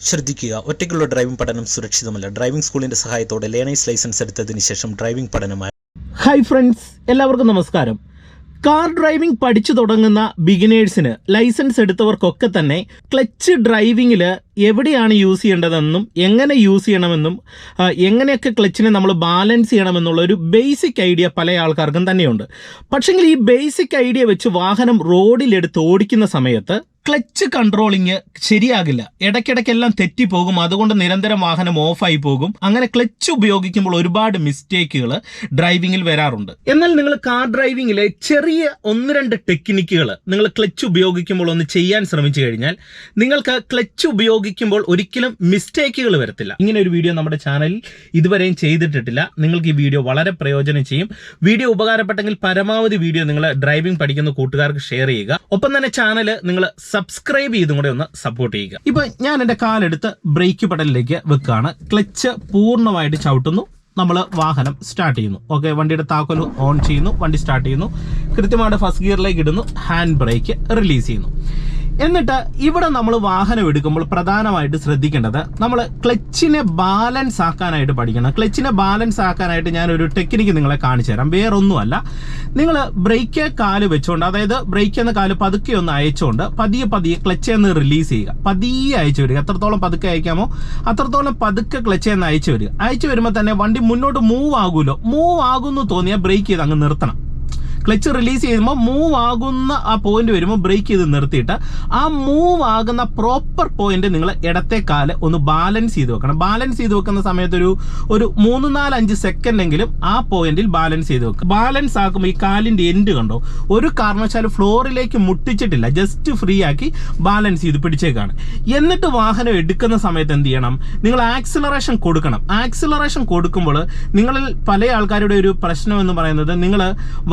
ശ്രദ്ധിക്കുക, ഒറ്റയ്ക്കുള്ള ഡ്രൈവിംഗ് പഠനം സുരക്ഷിതമല്ല. ഡ്രൈവിംഗ് സ്കൂളിന്റെ സഹായത്തോടെ ലേണേഴ്സ് ലൈസൻസ് എടുത്തതിന് ശേഷം ഡ്രൈവിംഗ് പഠനമായി. ഹായ് ഫ്രണ്ട്സ്, എല്ലാവർക്കും നമസ്കാരം. കാർ ഡ്രൈവിംഗ് പഠിച്ചു തുടങ്ങുന്ന ബിഗിനേഴ്സിന്, ലൈസൻസ് എടുത്തവർക്കൊക്കെ തന്നെ ക്ലച്ച് ഡ്രൈവിങ്ങിൽ എവിടെയാണ് യൂസ് ചെയ്യേണ്ടതെന്നും എങ്ങനെ യൂസ് ചെയ്യണമെന്നും എങ്ങനെയൊക്കെ ക്ലച്ചിനെ നമ്മൾ ബാലൻസ് ചെയ്യണമെന്നുള്ള ഒരു ബേസിക് ഐഡിയ പല ആൾക്കാർക്കും തന്നെയുണ്ട്. പക്ഷെങ്കിൽ ഈ ബേസിക് ഐഡിയ വെച്ച് വാഹനം റോഡിലെടുത്ത് ഓടിക്കുന്ന സമയത്ത് ക്ലച്ച് കൺട്രോളിങ് ശരിയാകില്ല. ഇടയ്ക്കിടയ്ക്കെല്ലാം തെറ്റിപ്പോകും. അതുകൊണ്ട് നിരന്തരം വാഹനം ഓഫായി പോകും. അങ്ങനെ ക്ലച്ച് ഉപയോഗിക്കുമ്പോൾ ഒരുപാട് മിസ്റ്റേക്കുകൾ ഡ്രൈവിങ്ങിൽ വരാറുണ്ട്. എന്നാൽ നിങ്ങൾ കാർ ഡ്രൈവിങ്ങിലെ ചെറിയ 1-2 ടെക്നിക്കുകൾ നിങ്ങൾ ക്ലച്ച് ഉപയോഗിക്കുമ്പോൾ ഒന്ന് ചെയ്യാൻ ശ്രമിച്ചു കഴിഞ്ഞാൽ നിങ്ങൾക്ക് ക്ലച്ച് ഉപയോഗിക്കുമ്പോൾ ഒരിക്കലും മിസ്റ്റേക്കുകൾ വരത്തില്ല. ഇങ്ങനെ ഒരു വീഡിയോ നമ്മുടെ ചാനലിൽ ഇതുവരെയും ചെയ്തിട്ടില്ല. നിങ്ങൾക്ക് ഈ വീഡിയോ വളരെ പ്രയോജനം ചെയ്യും. വീഡിയോ ഉപകാരപ്പെട്ടെങ്കിൽ പരമാവധി വീഡിയോ നിങ്ങൾ ഡ്രൈവിംഗ് പഠിക്കുന്ന കൂട്ടുകാർക്ക് ഷെയർ ചെയ്യുക. ഒപ്പം തന്നെ ചാനൽ നിങ്ങൾ സബ്സ്ക്രൈബ് ചെയ്തും കൂടെ ഒന്ന് സപ്പോർട്ട് ചെയ്യുക. ഇപ്പൊ ഞാൻ എൻ്റെ കാലെടുത്ത് ബ്രേക്ക് പെഡലിലേക്ക് വെക്കുകയാണ്. ക്ലച്ച് പൂർണ്ണമായിട്ട് ചവിട്ടുന്നു. നമ്മൾ വാഹനം സ്റ്റാർട്ട് ചെയ്യുന്നു. ഓക്കെ, വണ്ടിയുടെ താക്കോൽ ഓൺ ചെയ്യുന്നു, വണ്ടി സ്റ്റാർട്ട് ചെയ്യുന്നു. കൃത്യമായിട്ട് ഫസ്റ്റ് ഗിയറിലേക്ക് ഇടുന്നു, ഹാൻഡ് ബ്രേക്ക് റിലീസ് ചെയ്യുന്നു. എന്നിട്ട് ഇവിടെ നമ്മൾ വാഹനം എടുക്കുമ്പോൾ പ്രധാനമായിട്ട് ശ്രദ്ധിക്കേണ്ടത്, നമ്മൾ ക്ലച്ചിനെ ബാലൻസ് ആക്കാനായിട്ട് പഠിക്കണം. ക്ലച്ചിനെ ബാലൻസ് ആക്കാനായിട്ട് ഞാനൊരു ടെക്നിക്ക് നിങ്ങളെ കാണിച്ചു തരാം. വേറൊന്നുമല്ല, നിങ്ങൾ ബ്രേക്ക് കാല് വെച്ചുകൊണ്ട്, അതായത് ബ്രേക്ക് എന്ന കാല് പതുക്കെ ഒന്ന് അയച്ചുകൊണ്ട് പതിയെ ക്ലച്ച് ഒന്ന് റിലീസ് ചെയ്യുക. പതിയെ അയച്ചു വരിക. എത്രത്തോളം പതുക്കെ അയക്കാമോ അത്രത്തോളം പതുക്കെ ക്ലച്ച് ഒന്ന് അയച്ചു വരിക. അയച്ചു വരുമ്പോൾ തന്നെ വണ്ടി മുന്നോട്ട് മൂവ് ആകുമല്ലോ. മൂവ് ആകുന്നു തോന്നിയാൽ ബ്രേക്ക് ചെയ്ത് അങ്ങ് നിർത്തണം. ക്ലച്ച് റിലീസ് ചെയ്യുമ്പോൾ മൂവ് ആകുന്ന ആ പോയിന്റ് വരുമ്പോൾ ബ്രേക്ക് ചെയ്ത് നിർത്തിയിട്ട് ആ മൂവ് ആകുന്ന പ്രോപ്പർ പോയിന്റ് നിങ്ങൾ ഇടത്തെ കാല് ഒന്ന് ബാലൻസ് ചെയ്ത് വെക്കണം. ബാലൻസ് ചെയ്ത് വെക്കുന്ന സമയത്ത് ഒരു 3-4-5 സെക്കൻഡ് എങ്കിലും ആ പോയിന്റിൽ ബാലൻസ് ചെയ്ത് വെക്കുക. ബാലൻസ് ആക്കുമ്പോൾ ഈ കാലിന്റെ എൻഡ് കണ്ടോ, ഒരു കാരണവശാലും ഫ്ലോറിലേക്ക് മുട്ടിച്ചിട്ടില്ല. ജസ്റ്റ് ഫ്രീ ആക്കി ബാലൻസ് ചെയ്ത് പിടിച്ചേക്കാണ്. എന്നിട്ട് വാഹനം എടുക്കുന്ന സമയത്ത് എന്ത് ചെയ്യണം, നിങ്ങൾ ആക്സിലറേഷൻ കൊടുക്കണം. ആക്സിലറേഷൻ കൊടുക്കുമ്പോൾ നിങ്ങളിൽ പല ആൾക്കാരുടെ ഒരു പ്രശ്നം എന്ന് പറയുന്നത്, നിങ്ങൾ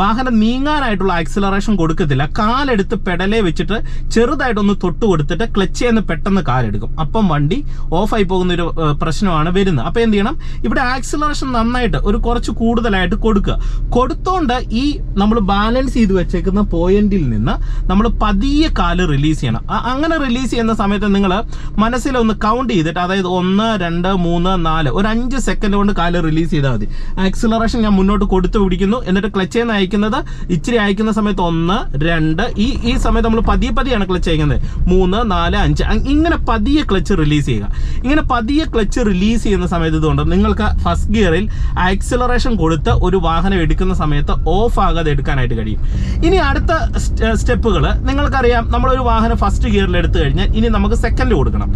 വാഹനം നീങ്ങാനായിട്ടുള്ള ആക്സിലറേഷൻ കൊടുക്കത്തില്ല. കാലെടുത്ത് പെഡലേ വെച്ചിട്ട് ചെറുതായിട്ടൊന്ന് തൊട്ട് കൊടുത്തിട്ട് ക്ലച്ച് ചെയ്യുന്ന പെട്ടെന്ന് കാലെടുക്കും. അപ്പം വണ്ടി ഓഫായി പോകുന്ന ഒരു പ്രശ്നമാണ് വരുന്നത്. അപ്പൊ എന്ത് ചെയ്യണം, ഇവിടെ ആക്സിലറേഷൻ നന്നായിട്ട് കുറച്ച് കൂടുതലായിട്ട് കൊടുക്കുക. കൊടുത്തോണ്ട് ഈ നമ്മൾ ബാലൻസ് ചെയ്ത് വെച്ചേക്കുന്ന പോയിന്റിൽ നിന്ന് നമ്മൾ പതിയെ കാല് റിലീസ് ചെയ്യണം. അങ്ങനെ റിലീസ് ചെയ്യുന്ന സമയത്ത് നിങ്ങൾ മനസ്സിലൊന്ന് കൗണ്ട് ചെയ്തിട്ട്, അതായത് 1, 2, 3, 4 ഒരു 5 സെക്കൻഡ് കൊണ്ട് കാല് റിലീസ് ചെയ്താൽ മതി. ആക്സിലറേഷൻ ഞാൻ മുന്നോട്ട് കൊടുത്തു പിടിക്കുന്നു. എന്നിട്ട് ക്ലച്ച് ചെയ്യുന്ന അയക്കുന്നത് ഇച്ചിരി അയക്കുന്ന സമയത്ത് 1, 2, ഈ സമയത്ത് നമ്മൾ പതിയെയാണ് ക്ലച്ച് അയക്കുന്നത്. 3, 4, 5 ഇങ്ങനെ പതിയെ ക്ലച്ച് റിലീസ് ചെയ്യുക. ഇങ്ങനെ പതിയെ ക്ലച്ച് റിലീസ് ചെയ്യുന്ന സമയത്ത് ഇതുകൊണ്ട് നിങ്ങൾക്ക് ഫസ്റ്റ് ഗിയറിൽ ആക്സിലറേഷൻ കൊടുത്ത് ഒരു വാഹനം എടുക്കുന്ന സമയത്ത് ഓഫ് ആകാതെ എടുക്കാനായിട്ട് കഴിയും. ഇനി അടുത്ത സ്റ്റെപ്പുകൾ നിങ്ങൾക്കറിയാം. നമ്മളൊരു വാഹനം ഫസ്റ്റ് ഗിയറിൽ എടുത്തു കഴിഞ്ഞാൽ ഇനി നമുക്ക് സെക്കൻഡ് കൊടുക്കണം.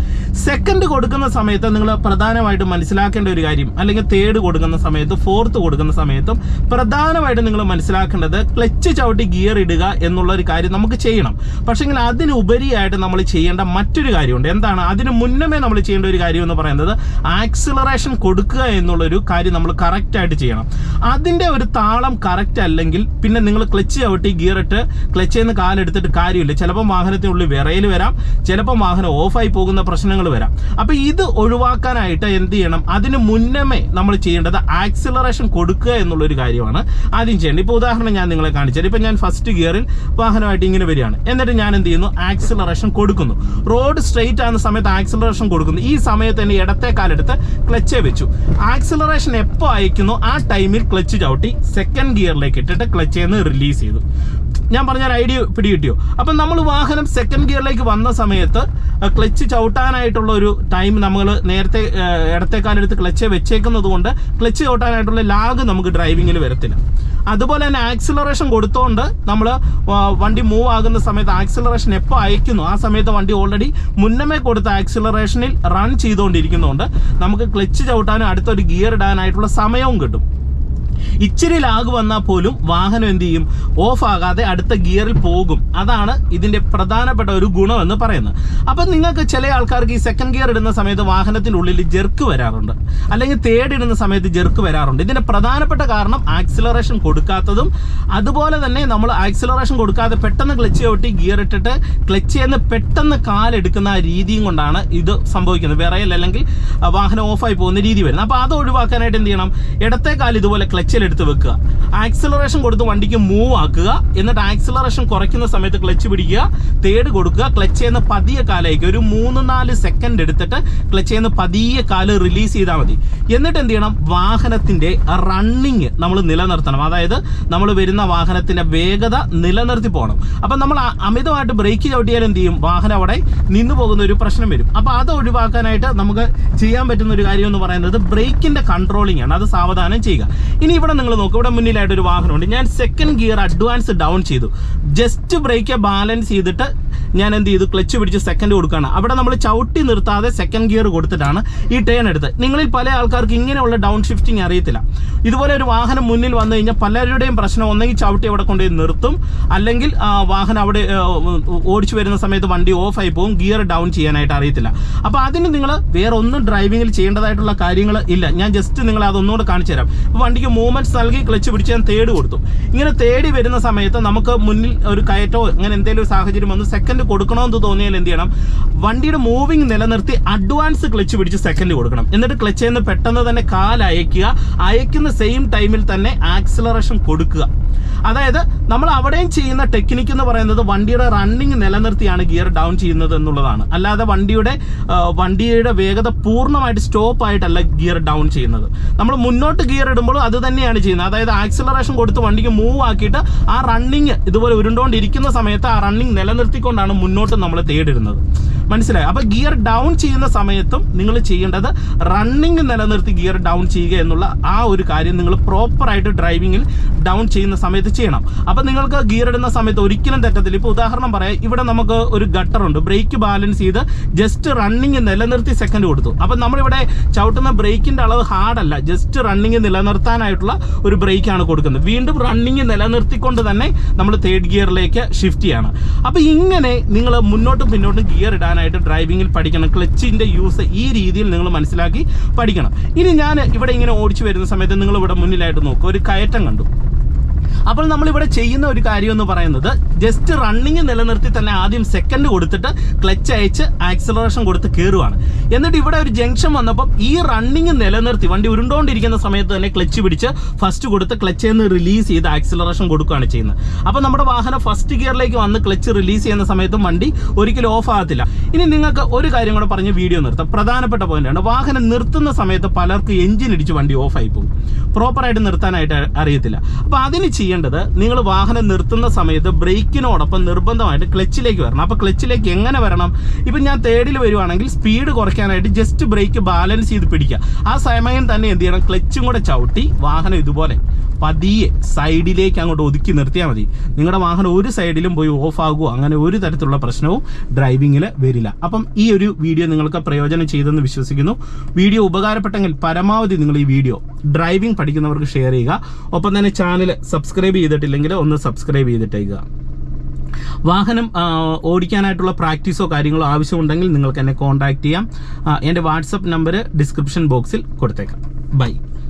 സെക്കൻഡ് കൊടുക്കുന്ന സമയത്ത് നിങ്ങൾ പ്രധാനമായിട്ടും മനസ്സിലാക്കേണ്ട ഒരു കാര്യം, അല്ലെങ്കിൽ തേർഡ് കൊടുക്കുന്ന സമയത്ത്, ഫോർത്ത് കൊടുക്കുന്ന സമയത്തും പ്രധാനമായിട്ടും നിങ്ങൾ മനസ്സിലാക്കേണ്ടത്, ക്ലച്ച് ചവിട്ടി ഗിയർ ഇടുക എന്നുള്ള ഒരു കാര്യം നമുക്ക് ചെയ്യണം. പക്ഷെങ്കിൽ അതിനുപരിയായിട്ട് നമ്മൾ ചെയ്യേണ്ട മറ്റൊരു കാര്യമുണ്ട്. എന്താണ്? അതിന് മുന്നമേ നമ്മൾ ചെയ്യേണ്ട ഒരു കാര്യം എന്ന് പറയുന്നത്, ആക്സിലറേഷൻ കൊടുക്കുക എന്നുള്ളൊരു കാര്യം നമ്മൾ കറക്റ്റ് ആയിട്ട് ചെയ്യണം. അതിന്റെ ഒരു താളം കറക്റ്റ് അല്ലെങ്കിൽ പിന്നെ നിങ്ങൾ ക്ലച്ച് ചവിട്ടി ഗിയർ ഇട്ട് ക്ലച്ച് ചെയ്യുന്ന കാലെടുത്തിട്ട് കാര്യമില്ല. ചിലപ്പോൾ വാഹനത്തിനുള്ളിൽ വിറയൽ വരാം, ചിലപ്പോൾ വാഹനം ഓഫായി പോകുന്ന പ്രശ്നങ്ങൾ വരാം. അപ്പൊ ഇത് ഒഴിവാക്കാനായിട്ട് എന്ത് ചെയ്യണം, അതിന് മുന്നമേ നമ്മൾ ചെയ്യേണ്ടത് ആക്സിലറേഷൻ കൊടുക്കുക എന്നുള്ളൊരു കാര്യമാണ് ആദ്യം ചെയ്യേണ്ടത്. ഇപ്പോൾ ഉദാഹരണം ഞാൻ നിങ്ങളെ കാണിച്ചാൽ, ഇപ്പൊ ഞാൻ ഫസ്റ്റ് ഗിയറിൽ വാഹനമായിട്ട് ഇങ്ങനെ വരികയാണ്. എന്നിട്ട് ഞാൻ എന്ത് ചെയ്യുന്നു, ആക്സിലറേഷൻ കൊടുക്കുന്നു. റോഡ് സ്ട്രെയിറ്റ് ആകുന്ന സമയത്ത് ആക്സിലറേഷൻ കൊടുക്കുന്നു. ഈ സമയത്ത് തന്നെ ഇടത്തെ കാലെടുത്ത് ക്ലച്ച് വെച്ചു. ആക്സിലറേഷൻ എപ്പോൾ അയക്കുന്നു ആ ടൈമിൽ ക്ലച്ച് ചവിട്ടി സെക്കൻഡ് ഗിയറിലേക്ക് ഇട്ടിട്ട് ക്ലച്ച് നിന്ന് റിലീസ് ചെയ്തു. ഞാൻ പറഞ്ഞ ഐഡിയ പിടികിട്ടിയോ? അപ്പം നമ്മൾ വാഹനം സെക്കൻഡ് ഗിയറിലേക്ക് വന്ന സമയത്ത് ക്ലച്ച് ചവിട്ടാനായിട്ടുള്ള ഒരു ടൈം നമ്മൾ നേരത്തെ ഇടത്തെ കാലെടുത്ത് ക്ലച്ച് വെച്ചേക്കുന്നത് കൊണ്ട് ക്ലച്ച് ചവിട്ടാനായിട്ടുള്ള ലാഗ് നമുക്ക് ഡ്രൈവിങ്ങിൽ വരത്തില്ല. അതുപോലെ തന്നെ ആക്സിലറേഷൻ കൊടുത്തോണ്ട് നമ്മൾ വണ്ടി മൂവ് ആകുന്ന സമയത്ത് ആക്സിലറേഷൻ എപ്പോൾ അയക്കുന്നു ആ സമയത്ത് വണ്ടി ഓൾറെഡി മുന്നമേ കൊടുത്ത ആക്സിലറേഷനിൽ റൺ ചെയ്തുകൊണ്ടിരിക്കുന്നതുകൊണ്ട് നമുക്ക് ക്ലച്ച് ചവിട്ടാനും അടുത്തൊരു ഗിയർ ഇടാനായിട്ടുള്ള സമയവും കിട്ടും. ഇച്ചിരി ലാഗ് വന്നാൽ പോലും വാഹനം എന്ത് ചെയ്യും, ഓഫ് ആകാതെ അടുത്ത ഗിയറിൽ പോകും. അതാണ് ഇതിന്റെ പ്രധാനപ്പെട്ട ഒരു ഗുണം എന്ന് പറയുന്നത്. അപ്പൊ നിങ്ങൾക്ക് ചില ആൾക്കാർക്ക് ഈ സെക്കൻഡ് ഗിയർ ഇടുന്ന സമയത്ത് വാഹനത്തിന്റെ ഉള്ളിൽ ജെർക്ക് വരാറുണ്ട്, അല്ലെങ്കിൽ തേർഡ് ഇടുന്ന സമയത്ത് ജെർക്ക് വരാറുണ്ട്. ഇതിന്റെ പ്രധാനപ്പെട്ട കാരണം ആക്സിലറേഷൻ കൊടുക്കാത്തതും, അതുപോലെ തന്നെ നമ്മൾ ആക്സിലറേഷൻ കൊടുക്കാതെ പെട്ടെന്ന് ക്ലച്ച് ചവിട്ടി ഗിയർ ഇട്ടിട്ട് ക്ലച്ച് ചെയ്യുന്ന പെട്ടെന്ന് കാലെടുക്കുന്ന ആ രീതിയും കൊണ്ടാണ് ഇത് സംഭവിക്കുന്നത്. വിറയൽ അല്ലെങ്കിൽ വാഹനം ഓഫായി പോകുന്ന രീതി വരുന്നത്. അപ്പൊ അത് ഒഴിവാക്കാനായിട്ട് എന്ത് ചെയ്യണം, ഇടത്തെ കാല് ഇതുപോലെ ക്ലച്ച് ക്ലച്ചിൽ എടുത്ത് വെക്കുക. ആക്സിലറേഷൻ കൊടുത്ത് വണ്ടിക്ക് മൂവ് ആക്കുക. എന്നിട്ട് ആക്സിലറേഷൻ കുറയ്ക്കുന്ന സമയത്ത് ക്ലച്ച് പിടിക്കുക, തേർഡ് കൊടുക്കുക. ക്ലച്ച് ചെയ്യുന്ന പതിയെ കാലയ്ക്ക് ഒരു 3-4 സെക്കൻഡ് എടുത്തിട്ട് ക്ലച്ച് ചെയ്യുന്ന പതിയെ കാല് റിലീസ് ചെയ്താൽ മതി. എന്നിട്ട് എന്ത് ചെയ്യണം, വാഹനത്തിന്റെ റണ്ണിങ് നമ്മൾ നിലനിർത്തണം. അതായത് നമ്മൾ വരുന്ന വാഹനത്തിന്റെ വേഗത നിലനിർത്തി പോകണം. അപ്പം നമ്മൾ അമിതമായിട്ട് ബ്രേക്ക് ചവിട്ടിയാൽ എന്ത് ചെയ്യും, വാഹനം അവിടെ നിന്നു പോകുന്ന ഒരു പ്രശ്നം വരും. അപ്പോൾ അത് ഒഴിവാക്കാനായിട്ട് നമുക്ക് ചെയ്യാൻ പറ്റുന്ന ഒരു കാര്യം എന്ന് പറയുന്നത് ബ്രേക്കിന്റെ കൺട്രോളിംഗ് ആണ്. അത് സാവധാനം ചെയ്യുക. ഇനി ഇവിടെ നിങ്ങൾ നോക്കുക, ഇവിടെ മുന്നിലായിട്ട് ഒരു വാഹനമുണ്ട്. ഞാൻ സെക്കൻഡ് ഗിയർ അഡ്വാൻസ് ഡൗൺ ചെയ്തു. ജസ്റ്റ് ബ്രേക്ക് ബാലൻസ് ചെയ്തിട്ട് ഞാൻ എന്ത് ചെയ്തു, ക്ലച്ച് പിടിച്ച് സെക്കൻഡ് കൊടുക്കുകയാണ്. അവിടെ നമ്മൾ ചവിട്ടി നിർത്താതെ സെക്കൻഡ് ഗിയർ കൊടുത്തിട്ടാണ് ഈ ടേൺ എടുത്ത്. നിങ്ങളിൽ പല ആൾക്കാർക്ക് ഇങ്ങനെയുള്ള ഡൗൺ ഷിഫ്റ്റിംഗ് അറിയത്തില്ല. ഇതുപോലെ ഒരു വാഹനം മുന്നിൽ വന്നു കഴിഞ്ഞാൽ പലരുടെയും പ്രശ്നം ഒന്നെങ്കിൽ ചവിട്ടി അവിടെ കൊണ്ടുപോയി നിർത്തും, അല്ലെങ്കിൽ വാഹനം അവിടെ ഓടിച്ചു വരുന്ന സമയത്ത് വണ്ടി ഓഫായി പോകും, ഗിയർ ഡൗൺ ചെയ്യാനായിട്ട് അറിയത്തില്ല. അപ്പോൾ അതിന് നിങ്ങൾ വേറെ ഒന്നും ഡ്രൈവിങ്ങിൽ ചെയ്യേണ്ടതായിട്ടുള്ള കാര്യങ്ങൾ ഇല്ല. ഞാൻ ജസ്റ്റ് നിങ്ങളെ അതൊന്നുകൂടെ കാണിച്ചു തരാം. ഇപ്പോൾ വണ്ടിക്ക് മൂവ്മെന്റ്സ് നൽകി ക്ലച്ച് പിടിച്ച് ഞാൻ തേടി കൊടുത്തു. ഇങ്ങനെ തേടി വരുന്ന സമയത്ത് നമുക്ക് മുന്നിൽ ഒരു കയറ്റോ അങ്ങനെ എന്തെങ്കിലും ഒരു സാഹചര്യം വന്ന് സെക്കൻഡ് കൊടുക്കണമെന്ന് തോന്നിയാൽ എന്ത് ചെയ്യണം, വണ്ടിയുടെ മൂവിങ് നിലനിർത്തി അഡ്വാൻസ് ക്ലച്ച് പിടിച്ച് സെക്കൻഡ് കൊടുക്കണം. എന്നിട്ട് ക്ലച്ച് ചെയ്യുന്ന പെട്ടെന്ന് തന്നെ കാൽ അയക്കുക. അയക്കുന്ന സെയിം ടൈമിൽ തന്നെ ആക്സിലറേഷൻ കൊടുക്കുക. അതായത് നമ്മൾ അവിടെയും ചെയ്യുന്ന ടെക്നിക്ക് എന്ന് പറയുന്നത് വണ്ടിയുടെ റണ്ണിങ് നിലനിർത്തിയാണ് ഗിയർ ഡൗൺ ചെയ്യുന്നത് എന്നുള്ളതാണ്. അല്ലാതെ വണ്ടിയുടെ വേഗത പൂർണ്ണമായിട്ട് സ്റ്റോപ്പ് ആയിട്ടല്ല ഗിയർ ഡൗൺ ചെയ്യുന്നത്. നമ്മൾ മുന്നോട്ട് ഗിയർ ഇടുമ്പോൾ അത് തന്നെയാണ് ചെയ്യുന്നത്. അതായത് ആക്സിലറേഷൻ കൊടുത്ത് വണ്ടിക്ക് മൂവ് ആക്കിയിട്ട് ആ റണ്ണിങ് ഇതുപോലെ ഉരുണ്ടോണ്ടിരിക്കുന്ന സമയത്ത് ആ റണ്ണിങ് നിലനിർത്തിക്കൊണ്ടാണ് മുന്നോട്ട് നമ്മൾ തേടിടുന്നത്. മനസ്സിലായി? അപ്പോൾ ഗിയർ ഡൗൺ ചെയ്യുന്ന സമയത്തും നിങ്ങൾ ചെയ്യേണ്ടത് റണ്ണിങ് നിലനിർത്തി ഗിയർ ഡൗൺ ചെയ്യുക എന്നുള്ള ആ ഒരു കാര്യം നിങ്ങൾ പ്രോപ്പറായിട്ട് ഡ്രൈവിങ്ങിൽ ഡൗൺ ചെയ്യുന്ന സമയത്ത് ചെയ്യണം. അപ്പോൾ നിങ്ങൾക്ക് ഗിയർ ഇടുന്ന സമയത്ത് ഒരിക്കലും തെറ്റത്തില്ല. ഇപ്പോൾ ഉദാഹരണം പറയാം, ഇവിടെ നമുക്ക് ഒരു ഗട്ടറുണ്ട്. ബ്രേക്ക് ബാലൻസ് ചെയ്ത് ജസ്റ്റ് റണ്ണിങ് നിലനിർത്തി സെക്കൻഡ് കൊടുത്തു. അപ്പം നമ്മളിവിടെ ചവിട്ടുന്ന ബ്രേക്കിൻ്റെ അളവ് ഹാർഡല്ല, ജസ്റ്റ് റണ്ണിങ് നിലനിർത്താനായിട്ടുള്ള ഒരു ബ്രേക്കാണ് കൊടുക്കുന്നത്. വീണ്ടും റണ്ണിങ് നിലനിർത്തിക്കൊണ്ട് തന്നെ നമ്മൾ തേർഡ് ഗിയറിലേക്ക് ഷിഫ്റ്റ് ചെയ്യണം. അപ്പോൾ ഇങ്ങനെ നിങ്ങൾ മുന്നോട്ടും പിന്നോട്ടും ഗിയർ ഇടാനായിട്ട് ഡ്രൈവിങ്ങിൽ പഠിക്കണം. ക്ലച്ചിൻ്റെ യൂസ് ഈ രീതിയിൽ നിങ്ങൾ മനസ്സിലാക്കി പഠിക്കണം. ഇനി ഞാൻ ഇവിടെ ഇങ്ങനെ ഓടിച്ചു വരുന്ന സമയത്ത് നിങ്ങൾ ഇവിടെ മുന്നിലായിട്ട് നോക്കുക, ഒരു കയറ്റം കണ്ടു. അപ്പോൾ നമ്മളിവിടെ ചെയ്യുന്ന ഒരു കാര്യം എന്ന് പറയുന്നത് ജസ്റ്റ് റണ്ണിങ് നിലനിർത്തി തന്നെ ആദ്യം സെക്കൻഡ് കൊടുത്തിട്ട് ക്ലച്ച് അയച്ച് ആക്സിലറേഷൻ കൊടുത്ത് കയറുവാണ്. എന്നിട്ട് ഇവിടെ ഒരു ജംഗ്ഷൻ വന്നപ്പം ഈ റണ്ണിങ് നിലനിർത്തി വണ്ടി ഉരുണ്ടോണ്ടിരിക്കുന്ന സമയത്ത് തന്നെ ക്ലച്ച് പിടിച്ച് ഫസ്റ്റ് കൊടുത്ത് ക്ലച്ചിൽ നിന്ന് റിലീസ് ചെയ്ത് ആക്സിലറേഷൻ കൊടുക്കുകയാണ് ചെയ്യുന്നത്. അപ്പോൾ നമ്മുടെ വാഹനം ഫസ്റ്റ് ഗിയറിലേക്ക് വന്ന് ക്ലച്ച് റിലീസ് ചെയ്യുന്ന സമയത്തും വണ്ടി ഒരിക്കലും ഓഫ് ആകത്തില്ല. ഇനി നിങ്ങൾക്ക് ഒരു കാര്യം കൂടെ പറഞ്ഞ് വീഡിയോ നിർത്താം. പ്രധാനപ്പെട്ട പോയിന്റാണ്, വാഹനം നിർത്തുന്ന സമയത്ത് പലർക്ക് എഞ്ചിൻ ഇടിച്ച് വണ്ടി ഓഫായി പോകും, പ്രോപ്പറായിട്ട് നിർത്താനായിട്ട് അറിയത്തില്ല. അപ്പോൾ അതിന് ചെയ്യേണ്ടത്, നിങ്ങൾ വാഹനം നിർത്തുന്ന സമയത്ത് ബ്രേക്കിനോടൊപ്പം നിർബന്ധമായിട്ട് ക്ലച്ചിലേക്ക് വരണം. അപ്പോൾ ക്ലച്ചിലേക്ക് എങ്ങനെ വരണം? ഇപ്പം ഞാൻ തേർഡിൽ വരുവാണെങ്കിൽ സ്പീഡ് കുറയ്ക്കാനായിട്ട് ജസ്റ്റ് ബ്രേക്ക് ബാലൻസ് ചെയ്ത് പിടിക്കുക. ആ സമയം തന്നെ എന്ത് ചെയ്യണം, ക്ലച്ചും കൂടെ ചവിട്ടി വാഹനം ഇതുപോലെ പതിയെ സൈഡിലേക്ക് അങ്ങോട്ട് ഒതുക്കി നിർത്തിയാൽ മതി. നിങ്ങളുടെ വാഹനം ഒരു സൈഡിലും പോയി ഓഫ് ആകുമോ അങ്ങനെ ഒരു തരത്തിലുള്ള പ്രശ്നവും ഡ്രൈവിങ്ങിൽ വരില്ല. അപ്പം ഈ ഒരു വീഡിയോ നിങ്ങൾക്ക് പ്രയോജനം ചെയ്തെന്ന് വിശ്വസിക്കുന്നു. വീഡിയോ ഉപകാരപ്പെട്ടെങ്കിൽ പരമാവധി നിങ്ങൾ ഈ വീഡിയോ ഡ്രൈവിംഗ് പഠിക്കുന്നവർക്ക് ഷെയർ ചെയ്യുക. ഒപ്പം തന്നെ ചാനൽ സബ്സ്ക്രൈബ് ചെയ്തിട്ടില്ലെങ്കിൽ ഒന്ന് സബ്സ്ക്രൈബ് ചെയ്തിട്ടേക്കുക. വാഹനം ഓടിക്കാനായിട്ടുള്ള പ്രാക്ടീസോ കാര്യങ്ങളോ ആവശ്യമുണ്ടെങ്കിൽ നിങ്ങൾക്ക് എന്നെ കോൺടാക്ട് ചെയ്യാം. എൻ്റെ വാട്സപ്പ് നമ്പർ ഡിസ്ക്രിപ്ഷൻ ബോക്സിൽ കൊടുത്തേക്കാം. ബൈ.